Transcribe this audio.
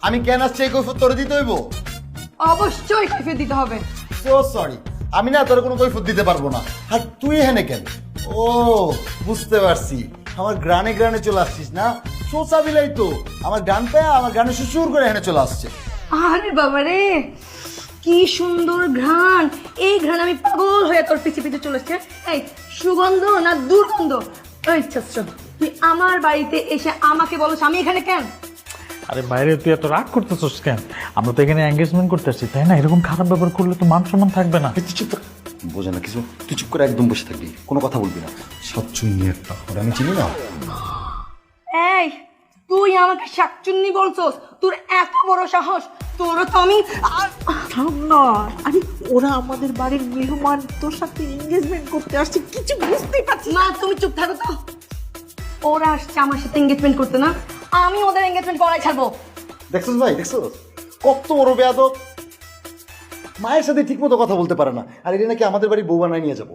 আমি কেন আসছি এই কৈফত তোরে দিতে হইব? অবশ্যই কৈফিয়ত দিতে হবে। সো সরি, আমি না তোর কোনো কৈফত দিতে পারবো না। আর তুই এখানে কেন? ও বুঝতে পারছি, আমার গ্রানে গ্রানে চলে আসছিস না? সোসা বিলাই তো আমার গান পায় আমার গানে সুসুর করে এখানে চলে আসছে। আরে বাবা রে, কি সুন্দর ঘ্রাণ! এই ঘ্রাণ আমি পাগল হয়ে তোর পিছে পিছে চলেছে। এই সুগন্ধ না দুর্গন্ধ? এই ছাত্র, তুই আমার বাড়িতে এসে আমাকে বলছ আমি এখানে কেন? আরে বাইরে তুই এত রাগ করতেছিস কেন? আমরা তো এখানে এঙ্গেজমেন্ট করতে আসছি, তাই না? এরকম খারাপ ব্যবহার করলে তো মান সম্মান থাকবে না। তুই চুপ থাক, বোঝে না কিছু। তুই চুপ করে একদম বসে থাকবি, কোনো কথা বলবি না। সচ্ছুন্নি একটা, ওরা আমি চিনি না। এই তুই আমাকে শাকচুন্নি বলছস? তোর এত বড় সাহস! তোরও তো আমি থাম না। আরে ওরা আমাদের বাড়ির মেহমান, তোর সাথে এঙ্গেজমেন্ট করতে আসছে, কিছু বুঝতেই পারছি না। মা তুমি চুপ থাকো তো। ওরা আসছে আমার সাথে এঙ্গেজমেন্ট করতে, না আমি ওদের এঙ্গেজমেন্ট করাই ছাড়বো। দেখছিস ভাই, দেখছিস কত বড় বেয়াদব। মায়ের সাথে ঠিক মতো কথা বলতে পারে না, আর এটা নাকি আমাদের বাড়ি বউ বানায় নিয়ে যাবো।